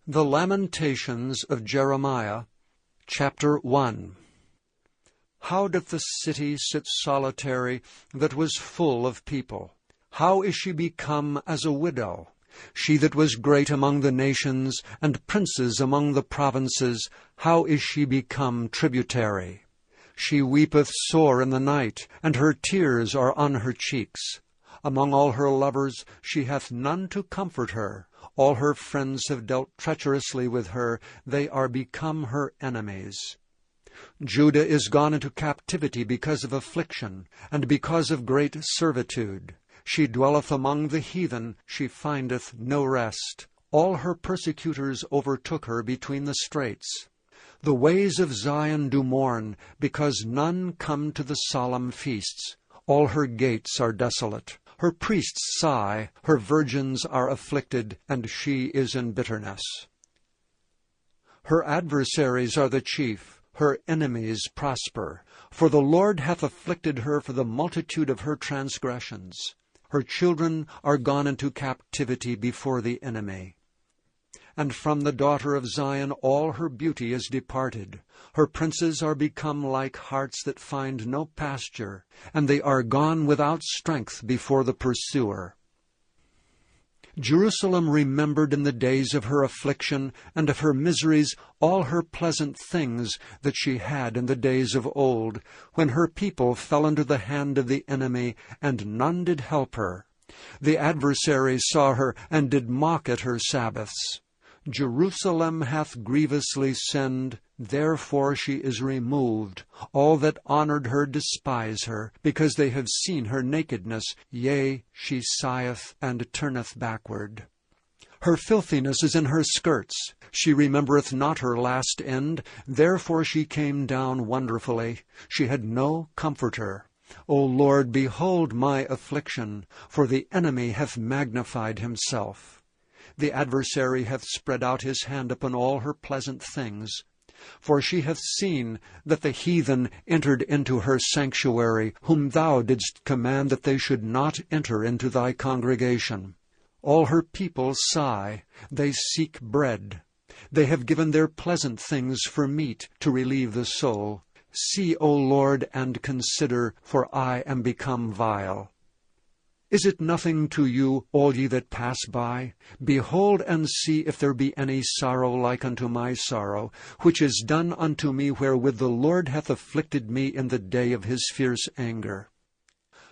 The Lamentations of Jeremiah, chapter 1. How doth the city sit solitary that was full of people? How is she become as a widow? She that was great among the nations, and princes among the provinces, how is she become tributary? She weepeth sore in the night, and her tears are on her cheeks. Among all her lovers she hath none to comfort her. All her friends have dealt treacherously with her. They are become her enemies. Judah is gone into captivity because of affliction, and because of great servitude. She dwelleth among the heathen, she findeth no rest. All her persecutors overtook her between the straits. The ways of Zion do mourn, because none come to the solemn feasts. All her gates are desolate. Her priests sigh, her virgins are afflicted, and she is in bitterness. Her adversaries are the chief, her enemies prosper. For the Lord hath afflicted her for the multitude of her transgressions. Her children are gone into captivity before the enemy. And from the daughter of Zion all her beauty is departed. Her princes are become like harts that find no pasture, and they are gone without strength before the pursuer. Jerusalem remembered in the days of her affliction and of her miseries all her pleasant things that she had in the days of old, when her people fell into the hand of the enemy, and none did help her. The adversaries saw her, and did mock at her Sabbaths. Jerusalem hath grievously sinned, therefore she is removed. All that honored her despise her, because they have seen her nakedness. Yea, she sigheth and turneth backward. Her filthiness is in her skirts. She remembereth not her last end, therefore she came down wonderfully. She had no comforter. O Lord, behold my affliction, for the enemy hath magnified himself. The adversary hath spread out his hand upon all her pleasant things. For she hath seen that the heathen entered into her sanctuary, whom thou didst command that they should not enter into thy congregation. All her people sigh, they seek bread. They have given their pleasant things for meat, to relieve the soul. See, O Lord, and consider, for I am become vile. Is it nothing to you, all ye that pass by? Behold and see if there be any sorrow like unto my sorrow, which is done unto me wherewith the Lord hath afflicted me in the day of his fierce anger.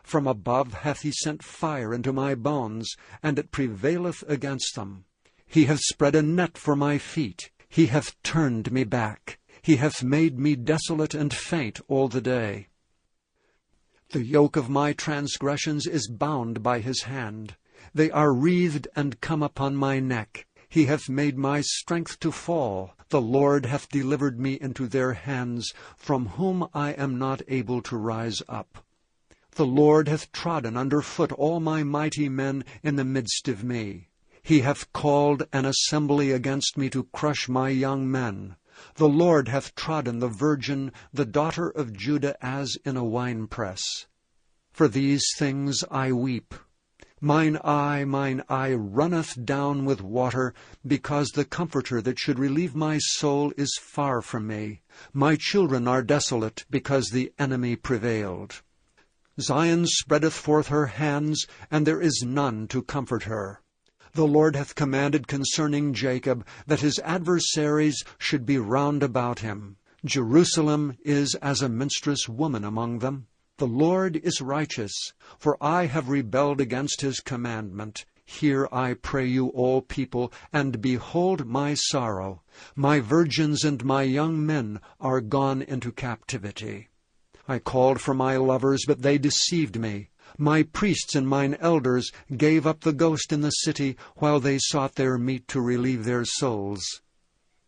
From above hath he sent fire into my bones, and it prevaileth against them. He hath spread a net for my feet. He hath turned me back. He hath made me desolate and faint all the day. The yoke of my transgressions is bound by his hand. They are wreathed and come upon my neck. He hath made my strength to fall. The Lord hath delivered me into their hands, from whom I am not able to rise up. The Lord hath trodden under foot all my mighty men in the midst of me. He hath called an assembly against me to crush my young men. The Lord hath trodden the virgin, the daughter of Judah, as in a winepress. For these things I weep. Mine eye runneth down with water, because the Comforter that should relieve my soul is far from me. My children are desolate, because the enemy prevailed. Zion spreadeth forth her hands, and there is none to comfort her. The Lord hath commanded concerning Jacob, that his adversaries should be round about him. Jerusalem is as a minstrous woman among them. The Lord is righteous, for I have rebelled against his commandment. Hear, I pray you, all people, and behold my sorrow. My virgins and my young men are gone into captivity. I called for my lovers, but they deceived me. My priests and mine elders gave up the ghost in the city, while they sought their meat to relieve their souls.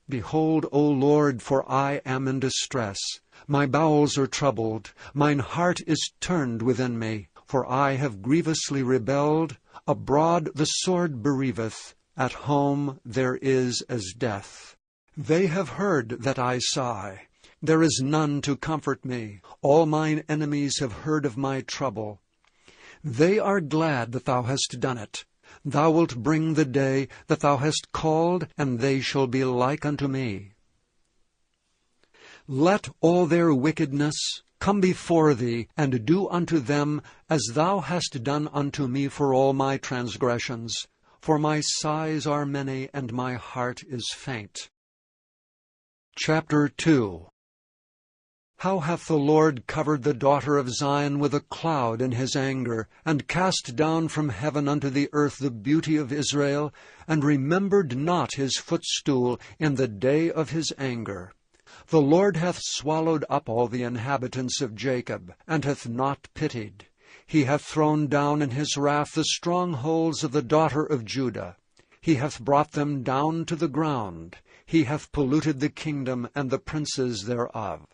Behold, O Lord, for I am in distress. My bowels are troubled. Mine heart is turned within me. For I have grievously rebelled. Abroad the sword bereaveth. At home there is as death. They have heard that I sigh. There is none to comfort me. All mine enemies have heard of my trouble. They are glad that thou hast done it. Thou wilt bring the day that thou hast called, and they shall be like unto me. Let all their wickedness come before thee, and do unto them as thou hast done unto me for all my transgressions. For my sighs are many, and my heart is faint. Chapter 2. How hath the Lord covered the daughter of Zion with a cloud in his anger, and cast down from heaven unto the earth the beauty of Israel, and remembered not his footstool in the day of his anger. The Lord hath swallowed up all the inhabitants of Jacob, and hath not pitied. He hath thrown down in his wrath the strongholds of the daughter of Judah. He hath brought them down to the ground. He hath polluted the kingdom and the princes thereof.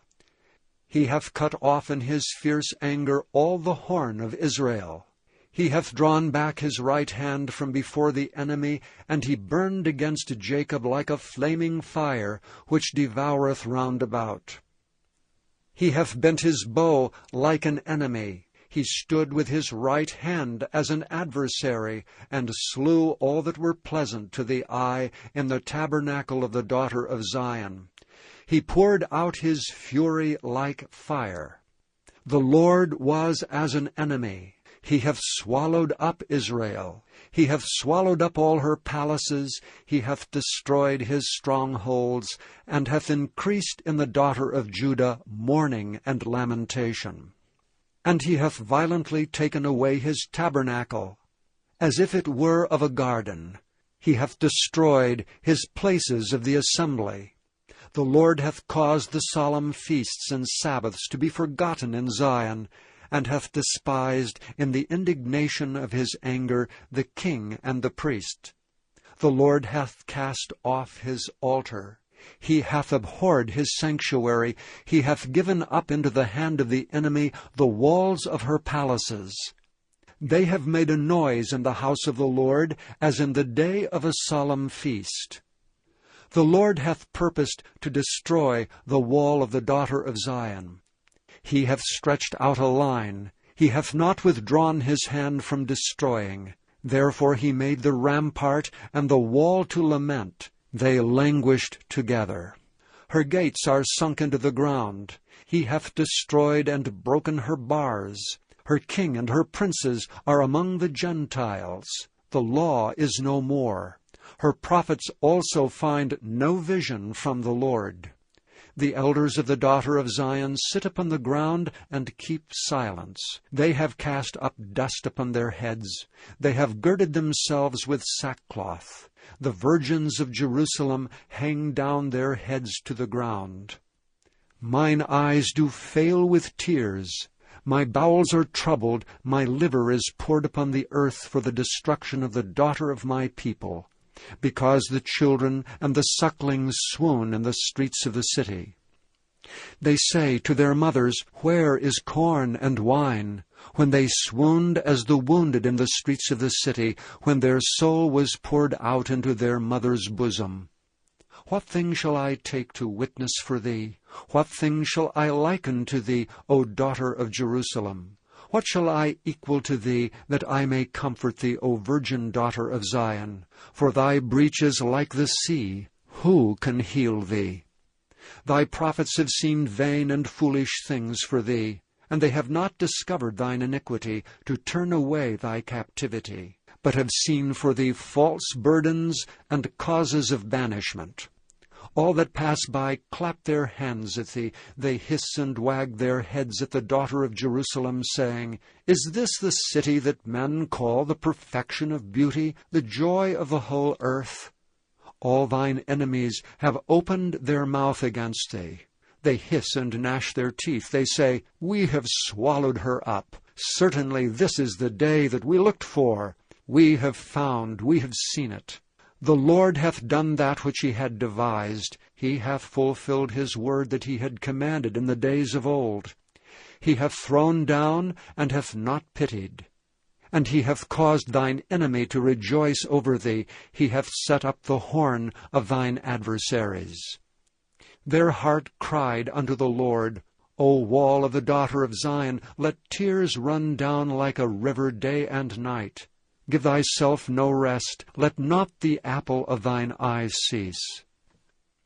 He hath cut off in his fierce anger all the horn of Israel. He hath drawn back his right hand from before the enemy, and he burned against Jacob like a flaming fire, which devoureth round about. He hath bent his bow like an enemy. He stood with his right hand as an adversary, and slew all that were pleasant to the eye in the tabernacle of the daughter of Zion. He poured out his fury like fire. The Lord was as an enemy. He hath swallowed up Israel. He hath swallowed up all her palaces. He hath destroyed his strongholds, and hath increased in the daughter of Judah mourning and lamentation. And he hath violently taken away his tabernacle, as if it were of a garden. He hath destroyed his places of the assembly. The Lord hath caused the solemn feasts and Sabbaths to be forgotten in Zion, and hath despised in the indignation of his anger the king and the priest. The Lord hath cast off his altar. He hath abhorred his sanctuary. He hath given up into the hand of the enemy the walls of her palaces. They have made a noise in the house of the Lord, as in the day of a solemn feast. The Lord hath purposed to destroy the wall of the daughter of Zion. He hath stretched out a line. He hath not withdrawn his hand from destroying. Therefore he made the rampart and the wall to lament. They languished together. Her gates are sunk into the ground. He hath destroyed and broken her bars. Her king and her princes are among the Gentiles. The law is no more. Her prophets also find no vision from the Lord. The elders of the daughter of Zion sit upon the ground and keep silence. They have cast up dust upon their heads. They have girded themselves with sackcloth. The virgins of Jerusalem hang down their heads to the ground. Mine eyes do fail with tears. My bowels are troubled. My liver is poured upon the earth for the destruction of the daughter of my people, because the children and the sucklings swoon in the streets of the city. They say to their mothers, Where is corn and wine? When they swooned as the wounded in the streets of the city, when their soul was poured out into their mother's bosom. What thing shall I take to witness for thee? What thing shall I liken to thee, O daughter of Jerusalem? What shall I equal to thee, that I may comfort thee, O virgin daughter of Zion? For thy breach is like the sea. Who can heal thee? Thy prophets have seen vain and foolish things for thee, and they have not discovered thine iniquity, to turn away thy captivity, but have seen for thee false burdens and causes of banishment. All that pass by clap their hands at thee. They hiss and wag their heads at the daughter of Jerusalem, saying, Is this the city that men call the perfection of beauty, the joy of the whole earth? All thine enemies have opened their mouth against thee. They hiss and gnash their teeth. They say, We have swallowed her up. Certainly this is the day that we looked for. We have found, we have seen it. The Lord hath done that which he had devised. He hath fulfilled his word that he had commanded in the days of old. He hath thrown down, and hath not pitied. And he hath caused thine enemy to rejoice over thee. He hath set up the horn of thine adversaries. Their heart cried unto the Lord, O wall of the daughter of Zion, let tears run down like a river day and night. give thyself no rest. Let not the apple of thine eye cease.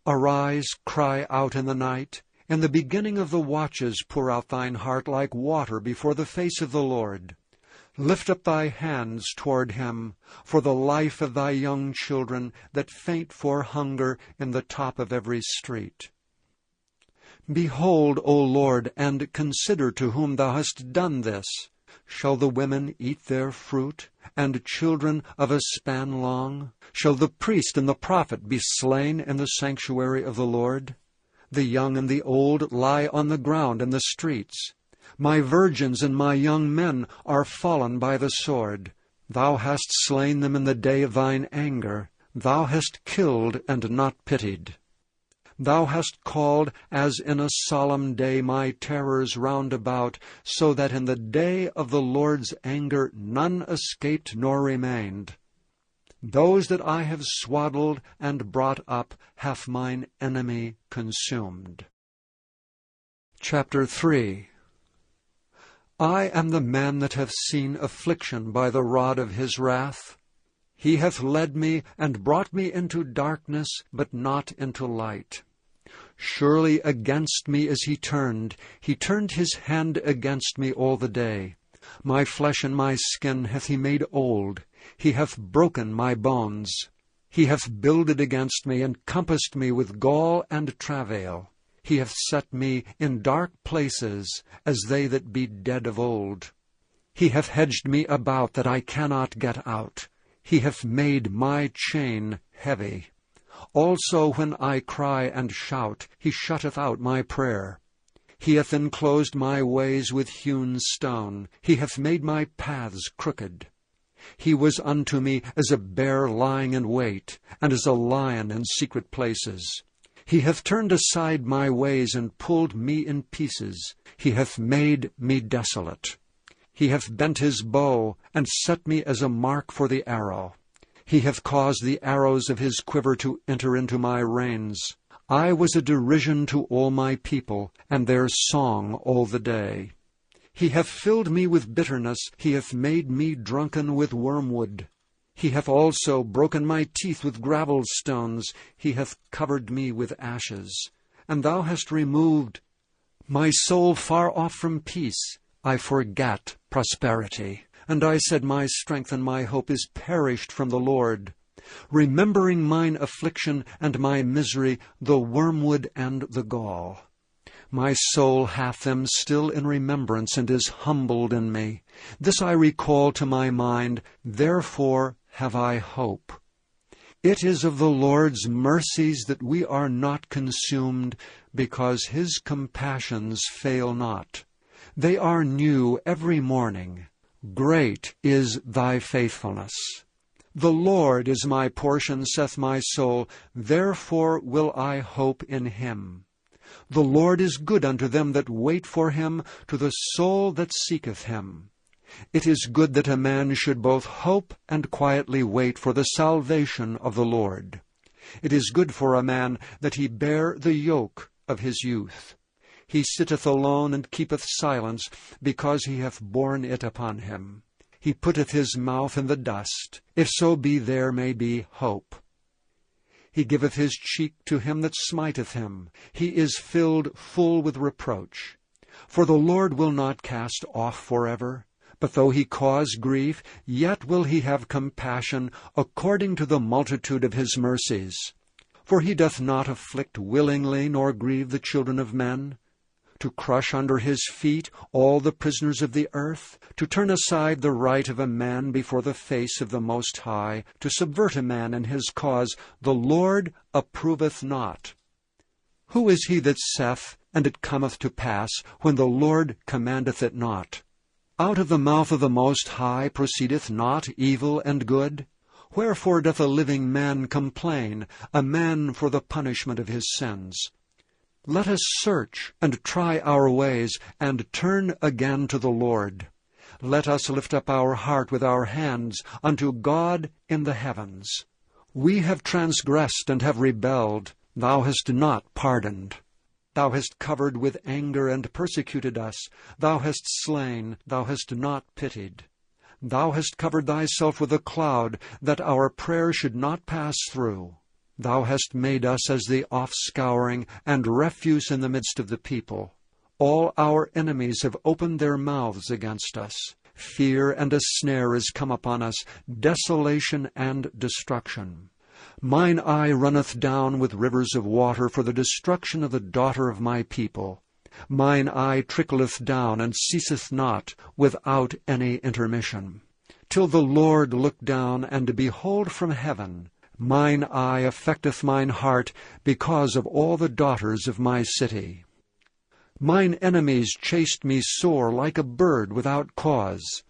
Arise, cry out in the night. In the beginning of the watches pour out thine heart like water before the face of the Lord. Lift up thy hands toward him, for the life of thy young children that faint for hunger in the top of every street. Behold, O Lord, and consider to whom thou hast done this. Shall the women eat their fruit, and children of a span long? Shall the priest and the prophet be slain in the sanctuary of the Lord? The young and the old lie on the ground in the streets. My virgins and my young men are fallen by the sword. Thou hast slain them in the day of thine anger. Thou hast killed and not pitied. Thou hast called as in a solemn day my terrors round about, so that in the day of the Lord's anger none escaped nor remained. Those that I have swaddled and brought up hath mine enemy consumed. Chapter 3. I am the man that hath seen affliction by the rod of his wrath. He hath led me and brought me into darkness, but not into light. Surely against me is he turned his hand against me all the day. My flesh and my skin hath he made old. He hath broken my bones. He hath builded against me, and compassed me with gall and travail. He hath set me in dark places, as they that be dead of old. He hath hedged me about, that I cannot get out. He hath made my chain heavy. Also when I cry and shout, he shutteth out my prayer. He hath enclosed my ways with hewn stone. He hath made my paths crooked. He was unto me as a bear lying in wait, and as a lion in secret places. He hath turned aside my ways, and pulled me in pieces. He hath made me desolate. He hath bent his bow, and set me as a mark for the arrow. He hath caused the arrows of his quiver to enter into my reins. I was a derision to all my people, and their song all the day. He hath filled me with bitterness. He hath made me drunken with wormwood. He hath also broken my teeth with gravel stones. He hath covered me with ashes. And thou hast removed my soul far off from peace. I forgat prosperity. And I said, my strength and my hope is perished from the Lord. Remembering mine affliction and my misery, the wormwood and the gall. My soul hath them still in remembrance, and is humbled in me. This I recall to my mind, therefore have I hope. It is of the Lord's mercies that we are not consumed, because his compassions fail not. They are new every morning. Great is thy faithfulness. The Lord is my portion, saith my soul, therefore will I hope in him. The Lord is good unto them that wait for him, to the soul that seeketh him. It is good that a man should both hope and quietly wait for the salvation of the Lord. It is good for a man that he bear the yoke of his youth. He sitteth alone and keepeth silence, because he hath borne it upon him. He putteth his mouth in the dust, if so be there may be hope. He giveth his cheek to him that smiteth him. He is filled full with reproach. For the Lord will not cast off forever. But though he cause grief, yet will he have compassion, according to the multitude of his mercies. For he doth not afflict willingly, nor grieve the children of men. To crush under his feet all the prisoners of the earth, to turn aside the right of a man before the face of the Most High, to subvert a man in his cause, the Lord approveth not. Who is he that saith, and it cometh to pass, when the Lord commandeth it not? Out of the mouth of the Most High proceedeth not evil and good? Wherefore doth a living man complain, a man for the punishment of his sins? Let us search and try our ways, and turn again to the Lord. Let us lift up our heart with our hands unto God in the heavens. We have transgressed and have rebelled. Thou hast not pardoned. Thou hast covered with anger and persecuted us. Thou hast slain. Thou hast not pitied. Thou hast covered thyself with a cloud, that our prayer should not pass through. Thou hast made us as the offscouring and refuse in the midst of the people. All our enemies have opened their mouths against us. Fear and a snare is come upon us, desolation and destruction. Mine eye runneth down with rivers of water for the destruction of the daughter of my people. Mine eye trickleth down, and ceaseth not, without any intermission. Till the Lord look down, and behold from heaven. Mine eye affecteth mine heart, because of all the daughters of my city. Mine enemies chased me sore like a bird without cause.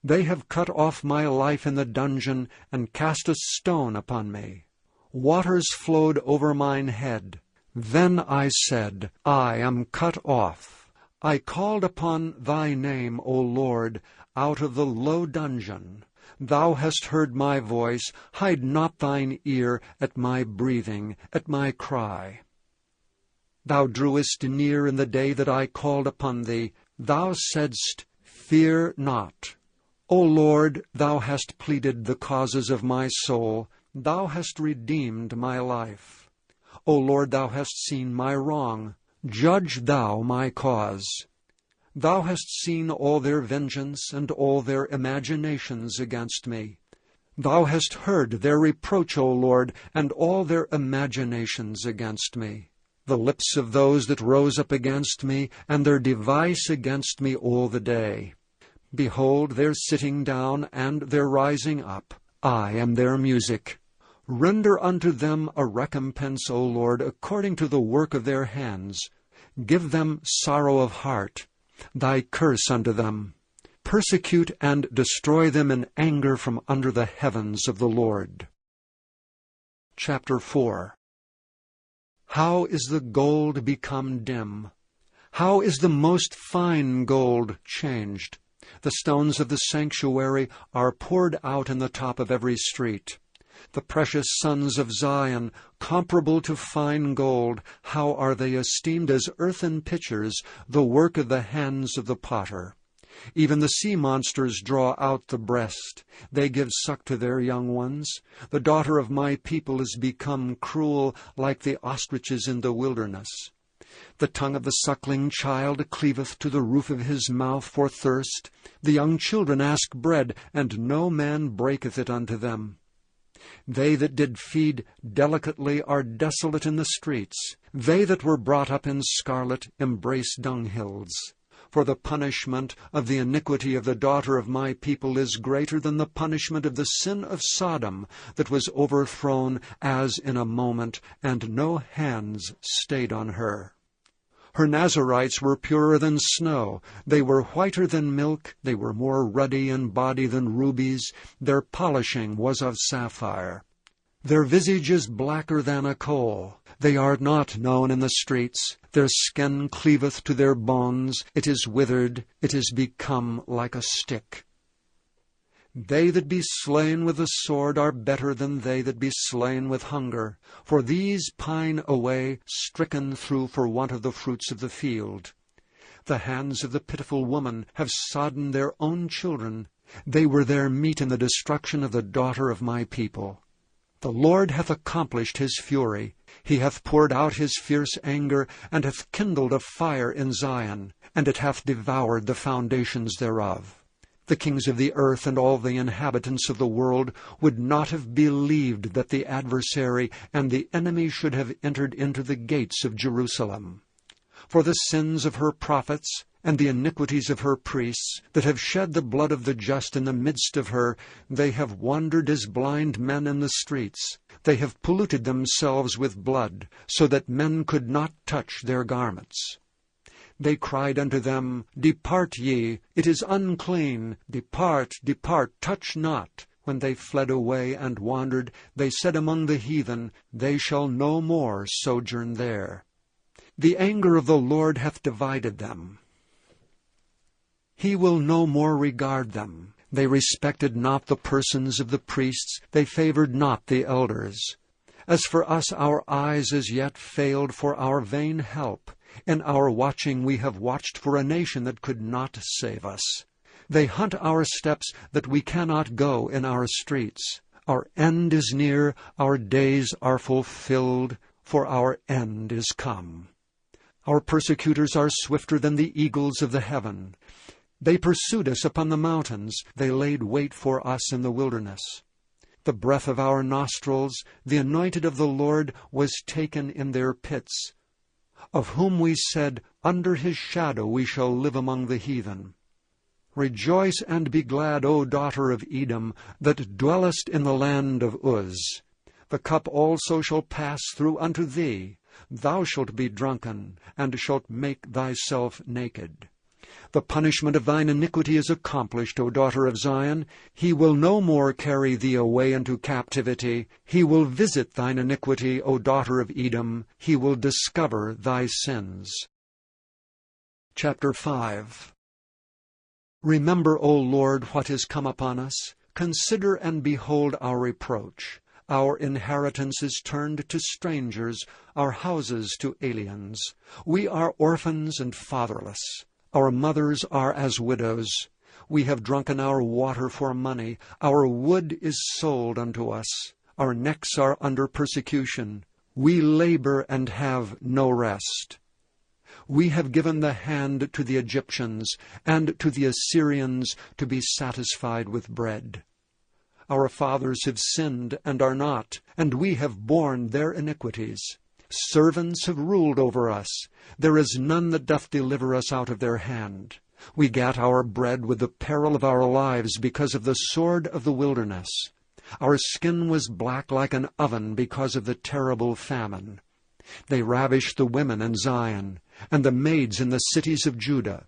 They have cut off my life in the dungeon, and cast a stone upon me. Waters flowed over mine head. Then I said, I am cut off. I called upon thy name, O Lord, out of the low dungeon. Thou hast heard my voice. Hide not thine ear at my breathing, at my cry. Thou drewest near in the day that I called upon thee. Thou saidst, Fear not. O Lord, thou hast pleaded the causes of my soul. Thou hast redeemed my life. O Lord, thou hast seen my wrong. Judge thou my cause. Thou hast seen all their vengeance and all their imaginations against me. Thou hast heard their reproach, O Lord, and all their imaginations against me. The lips of those that rose up against me, and their device against me all the day. Behold, their sitting down and their rising up. I am their music. Render unto them a recompense, O Lord, according to the work of their hands. Give them sorrow of heart. Thy curse unto them. Persecute and destroy them in anger from under the heavens of the Lord. Chapter 4. How is the gold become dim? How is the most fine gold changed? The stones of the sanctuary are poured out in the top of every street. The precious sons of Zion, comparable to fine gold, how are they esteemed as earthen pitchers, the work of the hands of the potter. Even the sea monsters draw out the breast. They give suck to their young ones. The daughter of my people is become cruel, like the ostriches in the wilderness. The tongue of the suckling child cleaveth to the roof of his mouth for thirst. The young children ask bread, and no man breaketh it unto them. They that did feed delicately are desolate in the streets. They that were brought up in scarlet embrace dunghills. For the punishment of the iniquity of the daughter of my people is greater than the punishment of the sin of Sodom, that was overthrown as in a moment, and no hands stayed on her. Her Nazarites were purer than snow. They were whiter than milk. They were more ruddy in body than rubies. Their polishing was of sapphire. Their visage is blacker than a coal. They are not known in the streets. Their skin cleaveth to their bones. It is withered. It is become like a stick. They that be slain with the sword are better than they that be slain with hunger. For these pine away, stricken through for want of the fruits of the field. The hands of the pitiful woman have sodden their own children. They were their meat in the destruction of the daughter of my people. The Lord hath accomplished his fury. He hath poured out his fierce anger, and hath kindled a fire in Zion, and it hath devoured the foundations thereof. The kings of the earth and all the inhabitants of the world would not have believed that the adversary and the enemy should have entered into the gates of Jerusalem. For the sins of her prophets and the iniquities of her priests, that have shed the blood of the just in the midst of her, they have wandered as blind men in the streets. They have polluted themselves with blood, so that men could not touch their garments. They cried unto them, Depart ye, it is unclean. Depart, depart, touch not. When they fled away and wandered, they said among the heathen, They shall no more sojourn there. The anger of the Lord hath divided them. He will no more regard them. They respected not the persons of the priests. They favored not the elders. As for us, our eyes as yet failed for our vain help. In our watching we have watched for a nation that could not save us. They hunt our steps that we cannot go in our streets. Our end is near, our days are fulfilled, for our end is come. Our persecutors are swifter than the eagles of the heaven. They pursued us upon the mountains, they laid wait for us in the wilderness. The breath of our nostrils, the anointed of the Lord, was taken in their pits, of whom we said, Under his shadow we shall live among the heathen. Rejoice and be glad, O daughter of Edom, that dwellest in the land of Uz. The cup also shall pass through unto thee. Thou shalt be drunken, and shalt make thyself naked. The punishment of thine iniquity is accomplished, O daughter of Zion. He will no more carry thee away into captivity. He will visit thine iniquity, O daughter of Edom. He will discover thy sins. Chapter 5. Remember, O Lord, what is come upon us. Consider and behold our reproach. Our inheritance is turned to strangers, our houses to aliens. We are orphans and fatherless. Our mothers are as widows. We have drunken our water for money. Our wood is sold unto us. Our necks are under persecution. We labor and have no rest. We have given the hand to the Egyptians, and to the Assyrians to be satisfied with bread. Our fathers have sinned and are not, and we have borne their iniquities. Servants have ruled over us. There is none that doth deliver us out of their hand. We gat our bread with the peril of our lives because of the sword of the wilderness. Our skin was black like an oven because of the terrible famine. They ravished the women in Zion, and the maids in the cities of Judah.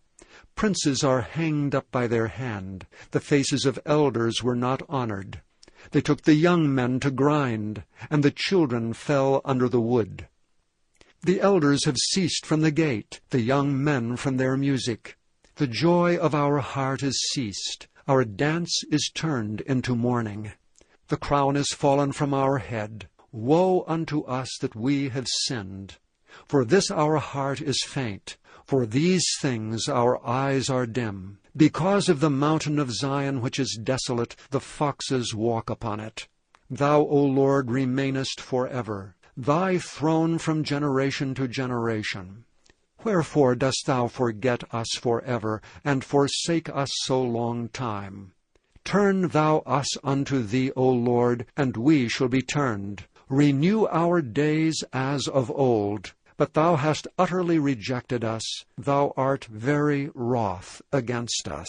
Princes are hanged up by their hand. The faces of elders were not honored. They took the young men to grind, and the children fell under the wood. The elders have ceased from the gate, the young men from their music. The joy of our heart is ceased. Our dance is turned into mourning. The crown is fallen from our head. Woe unto us that we have sinned! For this our heart is faint. For these things our eyes are dim. Because of the mountain of Zion which is desolate, the foxes walk upon it. Thou, O Lord, remainest forever, thy throne from generation to generation. Wherefore dost thou forget us forever, and forsake us so long time? Turn thou us unto thee, O Lord, and we shall be turned. Renew our days as of old. But thou hast utterly rejected us. Thou art very wroth against us.